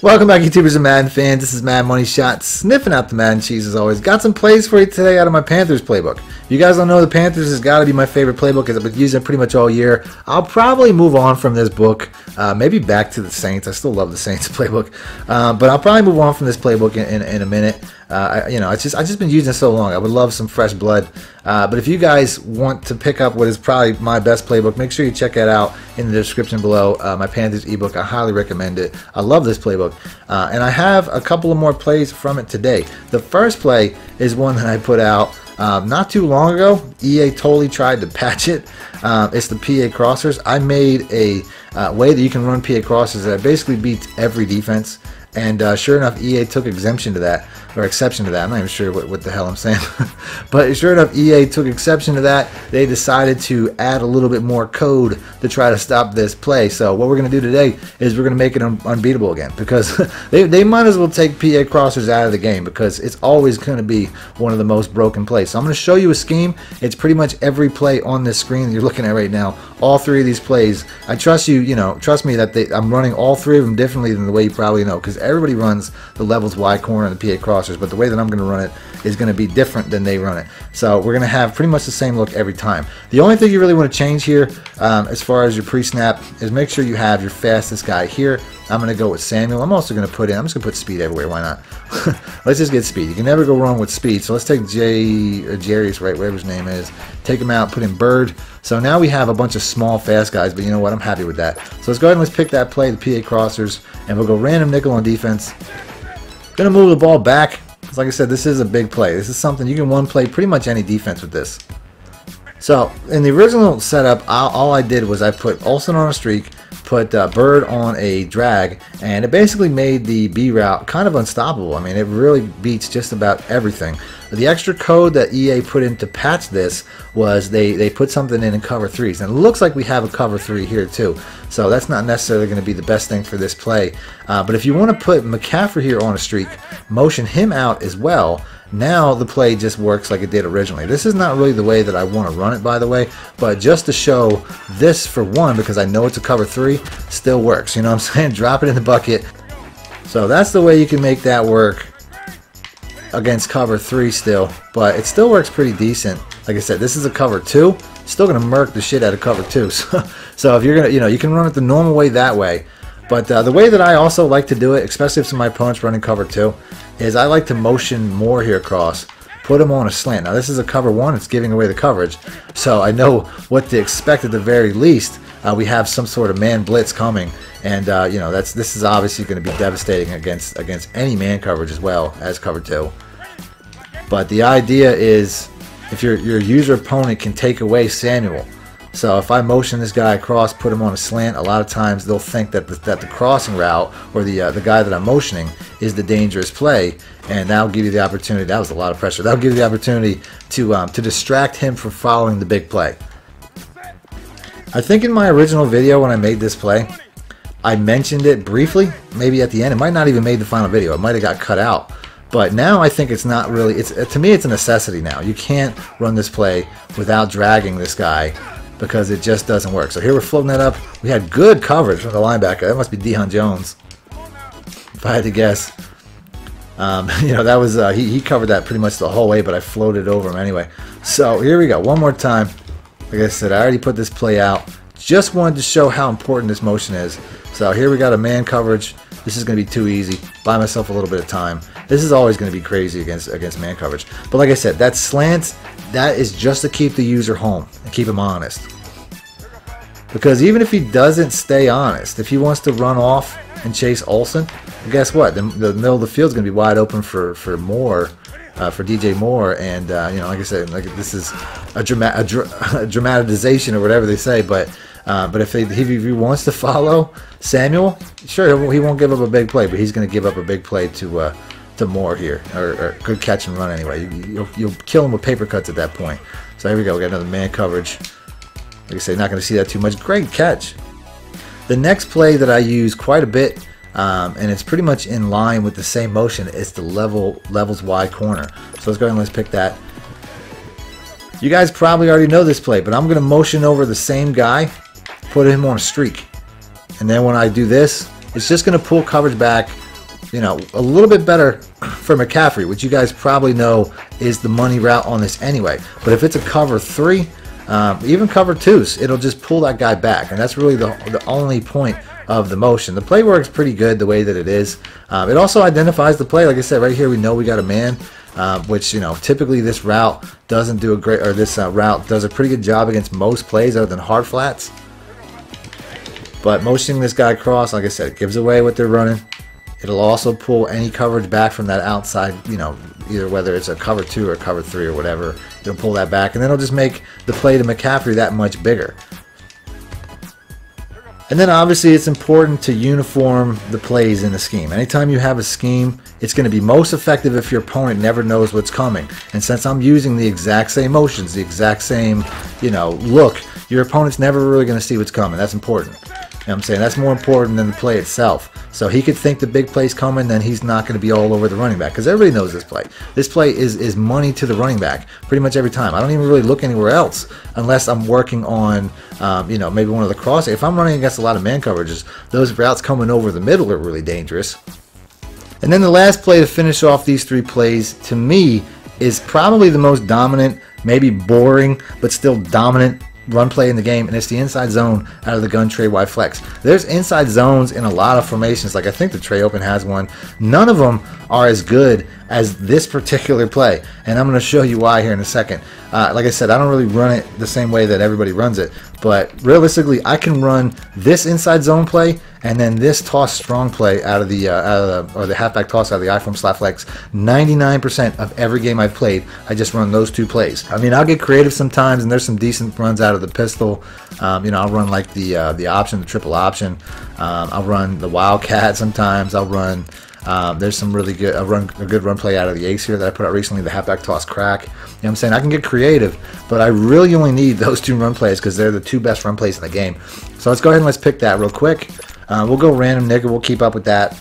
Welcome back, YouTubers and Madden fans. This is MADDENMONEYSHOT, sniffing out the Madden cheese as always. Got some plays for you today out of my Panthers playbook. You guys don't know, the Panthers has got to be my favorite playbook because I've been using it pretty much all year. I'll probably move on from this book, maybe back to the Saints. I still love the Saints playbook, but I'll probably move on from this playbook in a minute. I've just been using it so long. I would love some fresh blood. But if you guys want to pick up what is probably my best playbook, make sure you check that out in the description below. My Panthers ebook, I highly recommend it. I love this playbook. And I have a couple of more plays from it today. The first play is one that I put out not too long ago. EA totally tried to patch it. It's the PA crossers. I made a way that you can run PA crossers that basically beats every defense. And sure enough, EA took exception to that. I'm not even sure what the hell I'm saying. But sure enough, EA took exception to that. They decided to add a little bit more code to try to stop this play. So what we're going to do today is we're going to make it unbeatable again. Because they might as well take PA crossers out of the game. Because it's always going to be one of the most broken plays. So I'm going to show you a scheme. It's pretty much every play on this screen that you're looking at right now. All three of these plays. I trust you, trust me that I'm running all three of them differently than the way you probably know. Because everybody runs the levels Y corner and the PA crossers, but the way that I'm going to run it is going to be different than they run it. So we're going to have pretty much the same look every time. The only thing you really want to change here as far as your pre-snap is make sure you have your fastest guy here. I'm going to go with Samuel. I'm also going to put in, I'm just going to put speed everywhere. Why not? Let's just get speed. You can never go wrong with speed. So let's take Jarius, right, whatever his name is. Take him out, put in Bird. So now we have a bunch of small, fast guys, but you know what? I'm happy with that. So let's go ahead and let's pick that play, the PA crossers, and we'll go random nickel on defense. Gonna move the ball back. Like I said, this is a big play. This is something you can one play pretty much any defense with this. So in the original setup, all I did was I put Olsen on a streak, put Bird on a drag, and it basically made the B route kind of unstoppable. I mean, it really beats just about everything. The extra code that EA put in to patch this was they put something in cover threes, and it looks like we have a cover three here too. So that's not necessarily going to be the best thing for this play. But if you want to put McCaffrey here on a streak, motion him out as well, now the play just works like it did originally. This is not really the way that I want to run it, by the way, but just to show this for one, because I know it's a cover three, still works. You know what I'm saying? Drop it in the bucket. So that's the way you can make that work against cover three still, but it still works pretty decent. Like I said, this is a cover two. Still gonna murk the shit out of cover two. So if you're gonna, you can run it the normal way that way. But the way that I also like to do it, especially if some of my opponents running cover two, is I like to motion more here across, put them on a slant. Now this is a cover one, it's giving away the coverage, so I know what to expect at the very least. We have some sort of man blitz coming, and this is obviously going to be devastating against any man coverage as well as cover two. But the idea is, if your user opponent can take away Samuel, so if I motion this guy across, put him on a slant, a lot of times they'll think that the crossing route or the guy that I'm motioning is the dangerous play, and that'll give you the opportunity. That was a lot of pressure. That'll give you the opportunity to distract him from following the big play. I think in my original video when I made this play, I mentioned it briefly, maybe at the end. It might not even made the final video. It might have got cut out. But now I think it's not really, to me it's a necessity now. You can't run this play without dragging this guy because it just doesn't work. So here we're floating that up. We had good coverage from the linebacker. That must be Deion Jones, if I had to guess. That was, he covered that pretty much the whole way, but I floated over him anyway. So here we go, one more time. Like I said, I already put this play out. Just wanted to show how important this motion is. So here we got a man coverage. This is going to be too easy. Buy myself a little bit of time. This is always going to be crazy against man coverage. But like I said, that slant, that is just to keep the user home and keep him honest. Because even if he doesn't stay honest, if he wants to run off and chase Olsen, well, guess what? The middle of the field is going to be wide open for Moore. For DJ Moore, and like I said, like this is a dramatization or whatever they say, but if he wants to follow Samuel, sure, he won't give up a big play, but he's going to give up a big play to Moore here, or good catch and run anyway. You'll kill him with paper cuts at that point. So here we go, we got another man coverage. Like I say, not going to see that too much. Great catch. The next play that I use quite a bit, and it's pretty much in line with the same motion, is the levels Y corner. So let's go ahead and let's pick that. You guys probably already know this play, but I'm going to motion over the same guy, put him on a streak. And then when I do this, it's just going to pull coverage back you know, a little bit better for McCaffrey, which you guys probably know is the money route on this anyway. But if it's a cover 3, even cover 2s, it'll just pull that guy back, and that's really the only point of the motion. The play works pretty good the way that it is. It also identifies the play. Like I said, right here we know we got a man, which, you know, typically this route doesn't do a great, or this route does a pretty good job against most plays other than hard flats. But motioning this guy across, like I said, it gives away what they're running. It'll also pull any coverage back from that outside, you know, either whether it's a cover 2 or cover 3 or whatever. It'll pull that back, and then it'll just make the play to McCaffrey that much bigger. And then obviously it's important to uniform the plays in the scheme. Anytime you have a scheme, it's going to be most effective if your opponent never knows what's coming. And since I'm using the exact same motions, the exact same, you know, look, your opponent's never really going to see what's coming. That's important. You know what I'm saying? That's more important than the play itself. So he could think the big play's coming, then he's not going to be all over the running back, because everybody knows this play. This play is money to the running back pretty much every time. I don't even really look anywhere else unless I'm working on, you know, maybe one of the cross. If I'm running against a lot of man coverages, those routes coming over the middle are really dangerous. And then the last play to finish off these 3 plays, to me, is probably the most dominant, maybe boring, but still dominant run play in the game, and it's the inside zone out of the gun tray Y flex. There's inside zones in a lot of formations, like I think the Tray Open has one. None of them are as good as this particular play, and I'm going to show you why here in a second. Like I said, I don't really run it the same way that everybody runs it, but realistically I can run this inside zone play and then this toss strong play out of the or the halfback toss out of the iPhone slot flex 99% of every game I've played. I just run those 2 plays. I mean, I'll get creative sometimes, and there's some decent runs out of the pistol. You know, I'll run like the option, the triple option. I'll run the Wildcat sometimes. I'll run there's some really good, a good run play out of the ace here that I put out recently, the halfback toss crack. You know what I'm saying? I can get creative, but I really only need those 2 run plays because they're the 2 best run plays in the game. So let's go ahead and let's pick that real quick. We'll go random nickel. We'll keep up with that.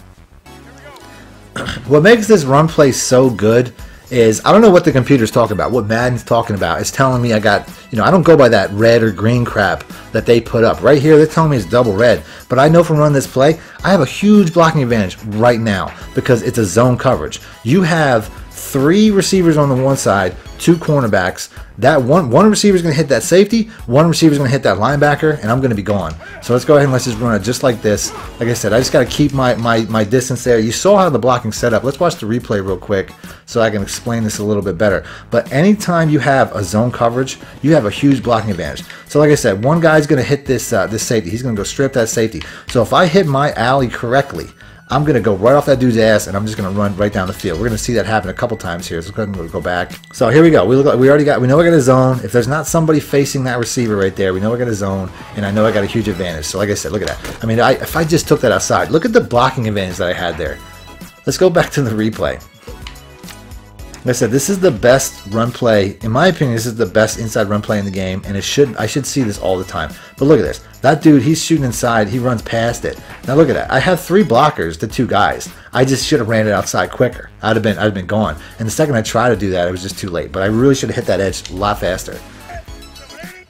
What makes this run play so good is, I don't know what the computer's talking about, what Madden's talking about. It's telling me I got, you know, I don't go by that red or green crap that they put up. Right here, they're telling me it's double red. But I know from running this play, I have a huge blocking advantage right now because it's a zone coverage. You have 3 receivers on the one side, 2 cornerbacks. That one receiver is going to hit that safety, 1 receiver is going to hit that linebacker, and I'm going to be gone. So let's go ahead and let's just run it just like this. Like I said, I just got to keep my distance there. You saw how the blocking set up. Let's watch the replay real quick so I can explain this a little bit better. But anytime you have a zone coverage, you have a huge blocking advantage. So like I said, one guy's going to hit this this safety. He's going to go strip that safety. So if I hit my alley correctly, I'm going to go right off that dude's ass, and I'm just going to run right down the field. We're going to see that happen a couple times here. So go ahead and go back. So here we go. We know we got a zone. If there's not somebody facing that receiver right there, we know we got a zone, and I know I got a huge advantage. So like I said, look at that. I mean, if I just took that outside, look at the blocking advantage that I had there. Let's go back to the replay. Like I said, this is the best run play. In my opinion, this is the best inside run play in the game, and I should see this all the time. But look at this. That dude, he's shooting inside. He runs past it. Now look at that. I have 3 blockers to 2 guys. I just should have ran it outside quicker. I'd have been gone. And the second I tried to do that, it was just too late. But I really should have hit that edge a lot faster.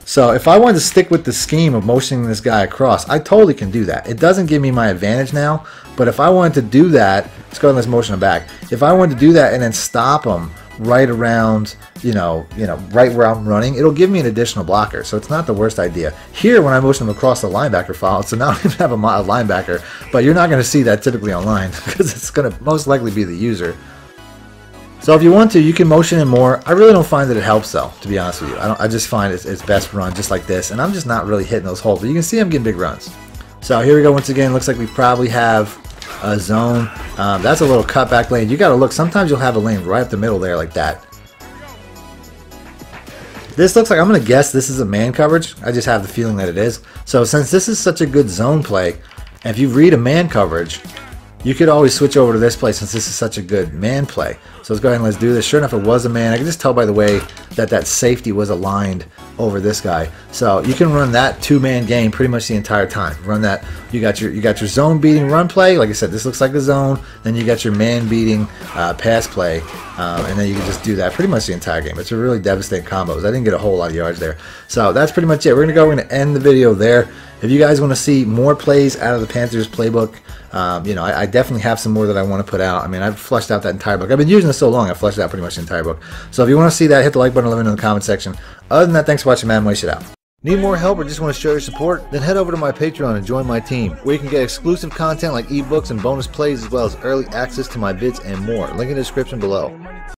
So if I wanted to stick with the scheme of motioning this guy across, I totally can do that. It doesn't give me my advantage now, but if I wanted to do that, let's go ahead and let's motion him back. If I wanted to do that and then stop him right around, you know, right where I'm running, it'll give me an additional blocker. So it's not the worst idea. Here, when I motion him across the linebacker file, so now I don't even have a linebacker, but you're not going to see that typically online because it's going to most likely be the user. So if you want to, you can motion him more. I really don't find that it helps though, to be honest with you. I just find it's best run just like this, and I'm just not really hitting those holes. But you can see I'm getting big runs. So here we go once again. Looks like we probably have a zone. That's a little cutback lane. You got to look. Sometimes you'll have a lane right up the middle there like that. This looks like, I'm going to guess this is a man coverage. I just have the feeling that it is. So since this is such a good zone play, and if you read a man coverage, you could always switch over to this play since this is such a good man play. So let's go ahead and let's do this. Sure enough, it was a man. I can just tell by the way that that safety was aligned over this guy. So you can run that 2-man game pretty much the entire time. Run that. You got your zone beating run play. Like I said, this looks like a zone. Then you got your man beating pass play, and then you can just do that pretty much the entire game. It's a really devastating combos. I didn't get a whole lot of yards there. So that's pretty much it. We're gonna end the video there. If you guys want to see more plays out of the Panthers playbook, you know, I definitely have some more that I want to put out. I mean, I've fleshed out that entire book. I've been using this so long, I've fleshed out pretty much the entire book. So if you want to see that, hit the like button, let me know in the comment section. Other than that, thanks for watching Madden Money Shot out. Need more help or just want to show your support? Then head over to my Patreon and join my team, where you can get exclusive content like ebooks and bonus plays, as well as early access to my vids and more. Link in the description below.